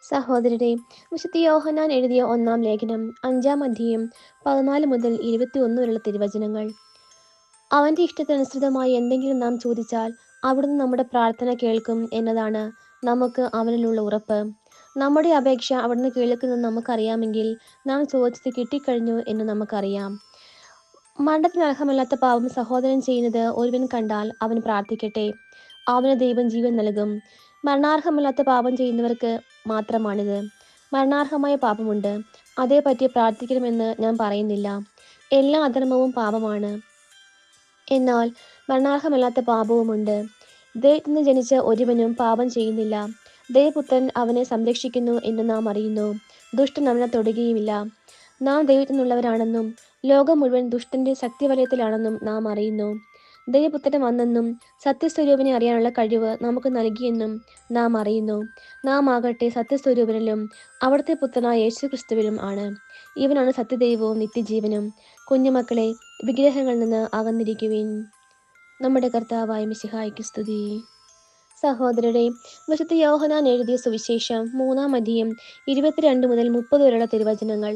സഹോദരരെ, വിശുദ്ധ യോഹന്നാൻ എഴുതിയ ഒന്നാം ലേഖനം 5-ാം അധ്യായം 14 മുതൽ 21 വരെയുള്ള തിരുവചനങ്ങൾ. അവന്റെ ഇഷ്ടത്തിനനുസൃതമായി എന്തെങ്കിലും നാം ചോദിച്ചാൽ അവിടുന്ന് നമ്മുടെ പ്രാർത്ഥന കേൾക്കും എന്നതാണ് നമുക്ക് അവനിലുള്ള ഉറപ്പ്. നമ്മുടെ അപേക്ഷ അവിടുന്ന് കേൾക്കുന്നെന്ന് നമുക്കറിയാമെങ്കിൽ നാം ചോദിച്ചത് കിട്ടിക്കഴിഞ്ഞു എന്ന് നമുക്കറിയാം. മരണത്തിന് അർഹമല്ലാത്ത പാപം സഹോദരൻ ചെയ്യുന്നത് ഒരുവൻ കണ്ടാൽ അവൻ പ്രാർത്ഥിക്കട്ടെ, അവന് ദൈവം ജീവൻ നൽകും. മരണാർഹമല്ലാത്ത പാപം ചെയ്യുന്നവർക്ക് മാത്രമാണിത്. മരണാർഹമായ പാപമുണ്ട്, അതേപറ്റി പ്രാർത്ഥിക്കണമെന്ന് ഞാൻ പറയുന്നില്ല. എല്ലാ അധർമ്മവും പാപമാണ്, എന്നാൽ മരണാർഹമല്ലാത്ത പാപവുമുണ്ട്. ദൈവത്തിൽ നിന്ന് ജനിച്ച ഒരുവനും പാപം ചെയ്യുന്നില്ല. ദൈവപുത്രൻ അവനെ സംരക്ഷിക്കുന്നു എന്ന് നാം അറിയുന്നു. ദുഷ്ടൻ അവനെ തൊടുകയുമില്ല. നാം ദൈവത്തിൽ നിന്നുള്ളവരാണെന്നും ലോകം മുഴുവൻ ദുഷ്ടന്റെ ശക്തിവലയത്തിലാണെന്നും നാം അറിയുന്നു. ദൈവപുത്രൻ വന്നെന്നും സത്യസ്വരൂപനെ അറിയാനുള്ള കഴിവ് നമുക്ക് നൽകിയെന്നും നാം അറിയുന്നു. നാം ആകട്ടെ സത്യസ്വരൂപനിലും അവിടുത്തെ പുത്രനായ യേശുക്രിസ്തുവിലും ആണ്. ഇവനാണ് സത്യദൈവവും നിത്യജീവനും. കുഞ്ഞുമക്കളെ, വിഗ്രഹങ്ങളിൽ നിന്ന് അകന്നിരിക്കുവിൻ. നമ്മുടെ കർത്താവായ മിശിഹായ്ക്ക് സ്തുതി. സഹോദരരെ, വിശുദ്ധ യോഹന്നാൻ എഴുതിയ സുവിശേഷം 3-ാം അധ്യായം 22 മുതൽ 30 വരെയുള്ള തിരുവചനങ്ങൾ.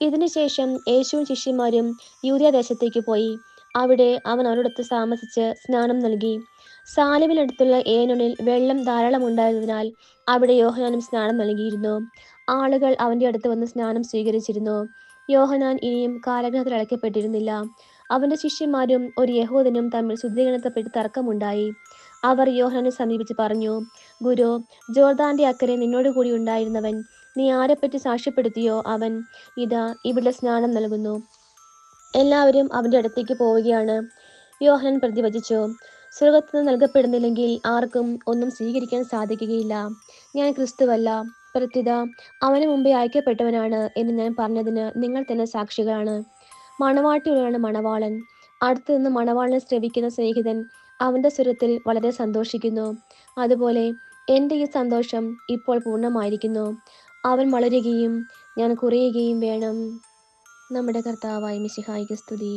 ഇതിനുശേഷം യേശുവും ശിഷ്യന്മാരും യൂദയാദേശത്തേക്ക് പോയി. അവിടെ അവൻ അവരോടൊത്ത് താമസിച്ച് സ്നാനം നൽകി. സാലിമിനടുത്തുള്ള ഏനോനിൽ വെള്ളം ധാരാളമുണ്ടായിരുന്നതിനാൽ അവിടെ യോഹന്നാനും സ്നാനം നൽകിയിരുന്നു. ആളുകൾ അവന്റെ അടുത്ത് വന്ന് സ്നാനം സ്വീകരിച്ചിരുന്നു. യോഹന്നാൻ ഇനിയും കാരാഗൃഹത്തിൽ അടയ്ക്കപ്പെട്ടിരുന്നില്ല. അവന്റെ ശിഷ്യന്മാരും ഒരു യഹൂദനും തമ്മിൽ ശുദ്ധീകരണത്തെപ്പറ്റി തർക്കമുണ്ടായി. അവർ യോഹന്നാനെ സമീപിച്ച് പറഞ്ഞു, ഗുരു, ജോർദാന്റെ അക്കരെ നിന്നോട് കൂടി ഉണ്ടായിരുന്നവൻ നീ ആരെപ്പറ്റി സാക്ഷ്യപ്പെടുത്തിയോ അവൻ ഇതാ ഇവിടെ സ്നാനം നൽകുന്നു. എല്ലാവരും അവന്റെ അടുത്തേക്ക് പോവുകയാണ്. യോഹന്നാൻ പ്രതിവചിച്ചു, സ്വർഗ്ഗത്തുനിന്ന് നൽകപ്പെടുന്നില്ലെങ്കിൽ ആർക്കും ഒന്നും സ്വീകരിക്കാൻ സാധിക്കുകയില്ല. ഞാൻ ക്രിസ്തുവല്ല, പ്രത്യുത അവന് മുമ്പേ അയക്കപ്പെട്ടവനാണ് എന്ന് ഞാൻ പറഞ്ഞതിന് നിങ്ങൾ തന്നെ സാക്ഷികളാണ്. മണവാട്ടിയുള്ളവനാണ് മണവാളൻ. അടുത്തുനിന്ന് മണവാളനെ ശ്രവിക്കുന്ന സ്നേഹിതൻ അവന്റെ സ്വരത്തിൽ വളരെ സന്തോഷിക്കുന്നു. അതുപോലെ എൻ്റെ ഈ സന്തോഷം ഇപ്പോൾ പൂർണ്ണമായിരിക്കുന്നു. അവൻ വളരുകയും ഞാൻ കുറയുകയും വേണം. നമ്മുടെ കർത്താവായ മിശിഹായ്ക്ക് സ്തുതി.